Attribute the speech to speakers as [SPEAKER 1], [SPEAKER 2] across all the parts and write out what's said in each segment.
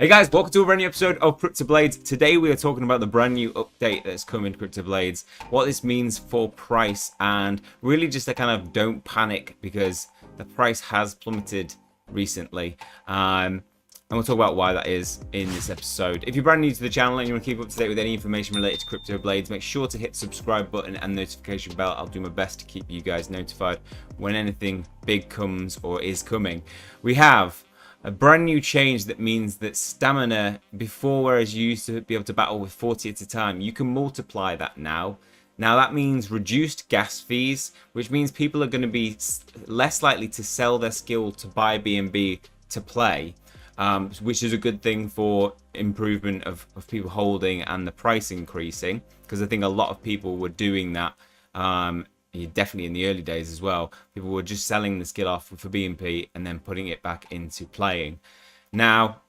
[SPEAKER 1] Hey guys, welcome to a brand new episode of Cryptoblades. Today we are talking about the brand new update that's coming to Cryptoblades, what this means for price, and really just a kind of don't panic because the price has plummeted recently. And we'll talk about why that is in this episode. If you're brand new to the channel and you want to keep up to date with any information related to Cryptoblades, make sure to hit the subscribe button and notification bell. I'll do my best to keep you guys notified when anything big comes or is coming. We have a brand new change that means that stamina, before whereas you used to be able to battle with 40 at a time, you can multiply that now. Now that means reduced gas fees, which means people are going to be less likely to sell their skill to buy B&B to play, which is a good thing for improvement of people holding and the price increasing, because I think a lot of people were doing that. Definitely in the early days as well, people were just selling the skill off for B&P and then putting it back into playing. Now,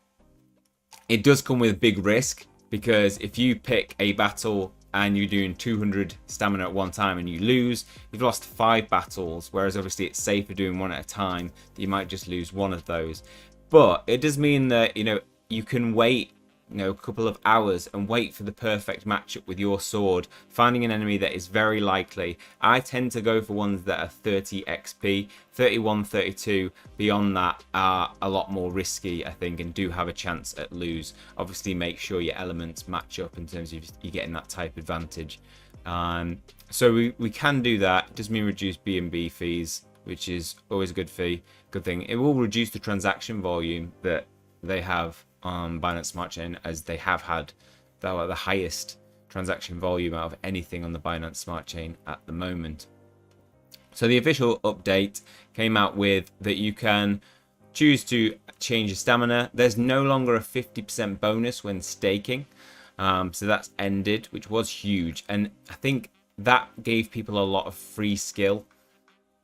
[SPEAKER 1] it does come with a big risk, because if you pick a battle and you're doing 200 stamina at one time and you lose, you've lost 5 battles, whereas obviously it's safer doing one at a time, that you might just lose one of those. But it does mean that, you can wait a couple of hours and wait for the perfect matchup with your sword, finding an enemy that is very likely. I tend to go for ones that are 30 XP, 31, 32. Beyond that are a lot more risky, I think, and do have a chance at lose. Obviously, make sure your elements match up in terms of you getting that type advantage. So we can do that. It does mean reduce B&B fees, which is always a good thing. It will reduce the transaction volume that they have on Binance Smart Chain, as they have had the highest transaction volume out of anything on the Binance Smart Chain at the moment. So the official update came out with that you can choose to change your stamina. There's no longer a 50% bonus when staking, so that's ended, which was huge, and I think that gave people a lot of free skill,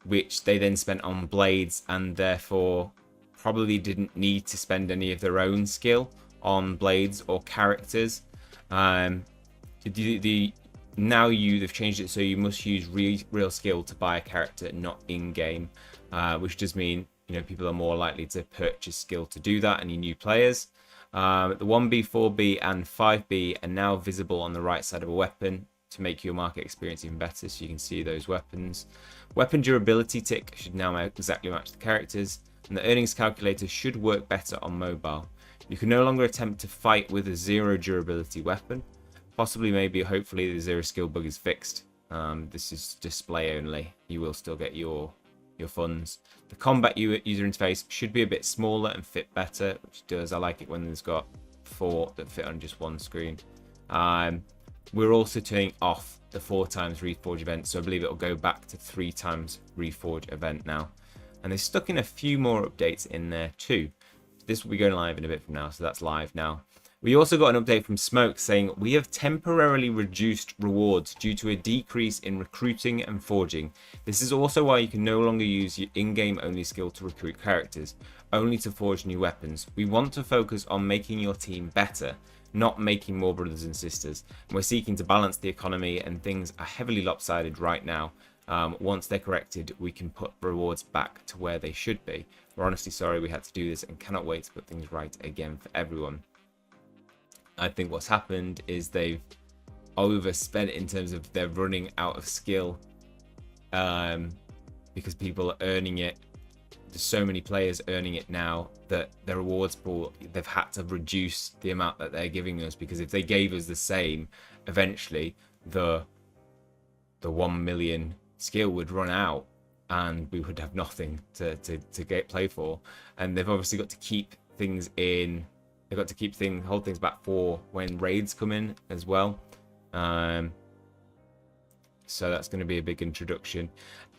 [SPEAKER 1] which they then spent on blades, and therefore probably didn't need to spend any of their own skill on blades or characters. Now they've changed it so you must use real skill to buy a character, not in game, which does mean people are more likely to purchase skill to do that. Any new players, the 1B, 4B, and 5B are now visible on the right side of a weapon to make your market experience even better, so you can see those weapons. Weapon durability tick should now exactly match the characters, and the earnings calculator should work better on mobile. You can no longer attempt to fight with a 0 durability weapon. Possibly, maybe, hopefully the 0 skill bug is fixed. This is display only. You will still get your funds. The combat user interface should be a bit smaller and fit better, which does. I like it when there's got 4 that fit on just one screen. We're also turning off the 4 times Reforge event, so I believe it'll go back to 3 times Reforge event now. And they stuck in a few more updates in there too. This will be going live in a bit from now, so that's live now. We also got an update from Smoke saying we have temporarily reduced rewards due to a decrease in recruiting and forging. This is also why you can no longer use your in-game only skill to recruit characters, only to forge new weapons. We want to focus on making your team better, not making more brothers and sisters. And we're seeking to balance the economy, and things are heavily lopsided right now. Once they're corrected, we can put rewards back to where they should be. We're honestly sorry we had to do this and cannot wait to put things right again for everyone. I think what's happened is they've overspent in terms of they're running out of skill, because people are earning it. There's so many players earning it now that the rewards pool, they've had to reduce the amount that they're giving us, because if they gave us the same, eventually the 1 million skill would run out and we would have nothing to play for. And they've obviously got to keep things in, they've got to hold things back for when raids come in as well. So that's going to be a big introduction,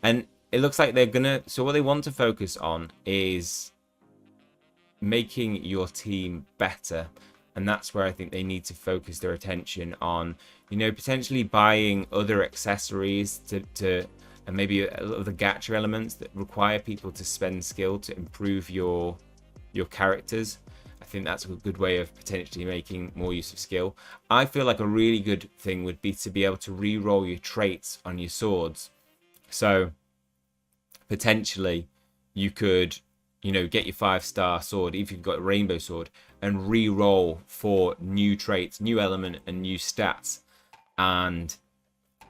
[SPEAKER 1] and it looks like so what they want to focus on is making your team better. And that's where I think they need to focus their attention on, potentially buying other accessories and maybe a lot of the gacha elements that require people to spend skill to improve your characters. I think that's a good way of potentially making more use of skill. I feel like a really good thing would be to be able to re-roll your traits on your swords. So potentially you could you know, get your 5-star sword if you've got a rainbow sword and re-roll for new traits, new element, and new stats. And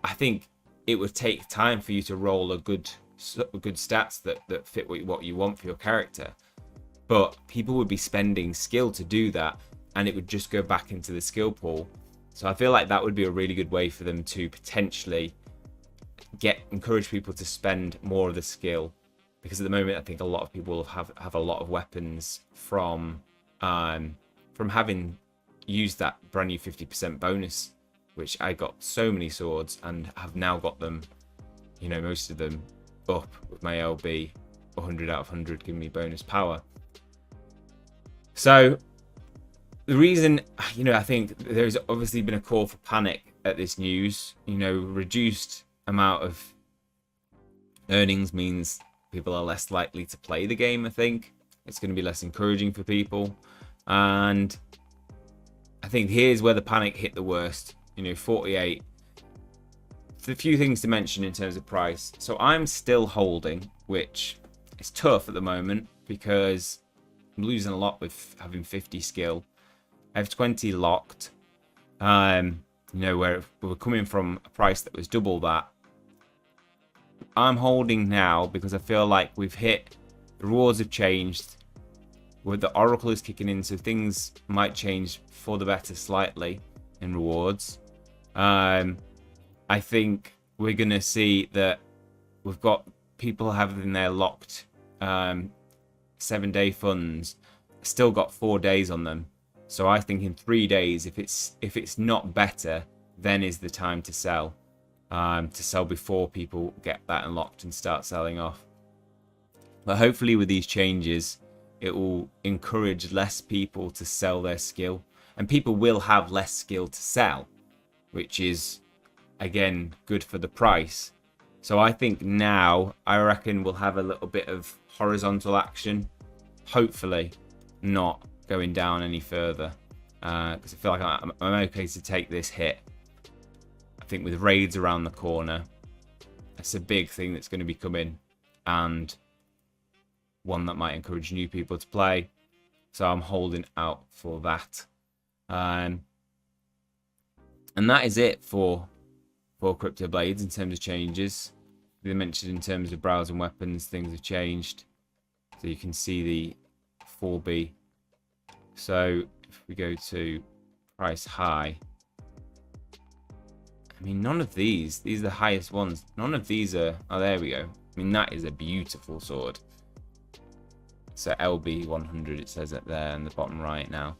[SPEAKER 1] I think it would take time for you to roll a good stats that fit what you want for your character. But people would be spending skill to do that, and it would just go back into the skill pool. So I feel like that would be a really good way for them to potentially encourage people to spend more of the skill, because at the moment I think a lot of people have a lot of weapons from having used that brand new 50% bonus, which I got so many swords and have now got them, you know, most of them up with my LB 100 out of 100 giving me bonus power. So the reason, you know, I think there's obviously been a call for panic at this news. You know, reduced amount of earnings means people are less likely to play the game. I think it's going to be less encouraging for people, and I think here's where the panic hit the worst. You know, 48. A few things to mention in terms of price. So I'm still holding, which is tough at the moment because I'm losing a lot with having 50 skill. I have 20 locked. You know, where we're coming from a price that was double that. I'm holding now because I feel like we've hit, the rewards have changed, where the Oracle is kicking in, so things might change for the better slightly in rewards. I think we're going to see that we've got people having their locked 7-day funds, still got 4 days on them. So I think in 3 days, if it's not better, then is the time to sell. To sell before people get that unlocked and start selling off. But hopefully with these changes, it will encourage less people to sell their skill, and people will have less skill to sell, which is again good for the price. So I think now, I reckon we'll have a little bit of horizontal action, hopefully not going down any further, because I feel like I'm okay to take this hit. I think with raids around the corner, that's a big thing that's going to be coming, and one that might encourage new people to play. So I'm holding out for that. And that is it for Cryptoblades in terms of changes. They mentioned in terms of browsing weapons, things have changed. So you can see the 4B. So if we go to price high, I mean, none of these are the highest ones. None of these are, oh, there we go. I mean, that is a beautiful sword. So LB 100, it says it there in the bottom right now.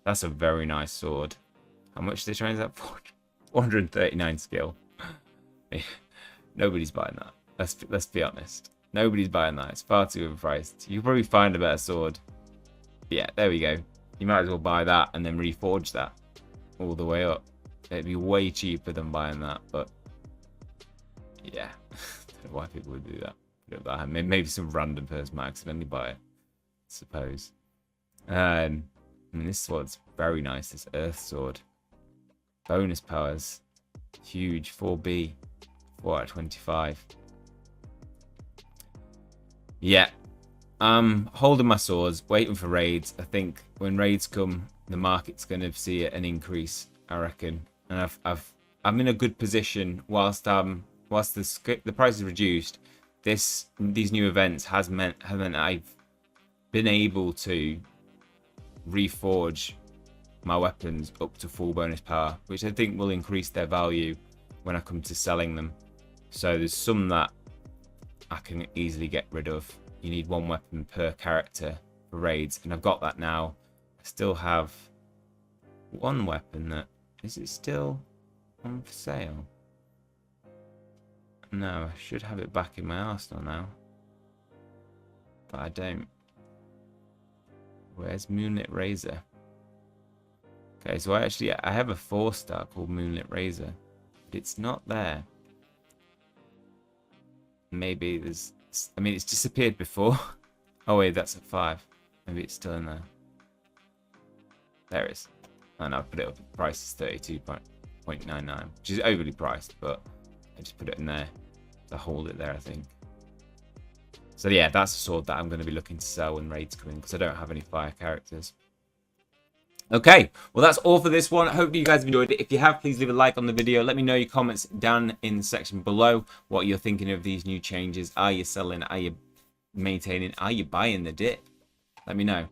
[SPEAKER 1] That's a very nice sword. How much are they trying that for? 439 skill. Nobody's buying that. Let's be honest. Nobody's buying that. It's far too overpriced. You can probably find a better sword. But yeah, there we go. You might as well buy that and then reforge that all the way up. It'd be way cheaper than buying that, but yeah, I don't know why people would do that. Maybe some random person might accidentally buy it, I suppose. I mean, this sword's very nice. This Earth sword, bonus powers, huge. 4B, 4 out of 25. Yeah, I'm holding my swords, waiting for raids. I think when raids come, the market's going to see an increase, I reckon. And I'm in a good position whilst the price is reduced. These new events have meant I've been able to reforge my weapons up to full bonus power, which I think will increase their value when I come to selling them. So there's some that I can easily get rid of. You need one weapon per character for raids, and I've got that now. I still have one weapon that, is it still on for sale? No, I should have it back in my arsenal now, but I don't. Where's Moonlit Razor? Okay, so I have a 4-star called Moonlit Razor, but it's not there. Maybe there's, I mean, it's disappeared before. Oh wait, that's a 5. Maybe it's still in there. There it is. And I've put it up. The price is 32.99, which is overly priced, but I just put it in there to hold it there, I think. So yeah, that's a sword that I'm going to be looking to sell when raids come in, because I don't have any fire characters. Okay, well that's all for this one. I hope you guys have enjoyed it. If you have, please leave a like on the video. Let me know your comments down in the section below, what you're thinking of these new changes. Are you selling? Are you maintaining? Are you buying the dip? Let me know.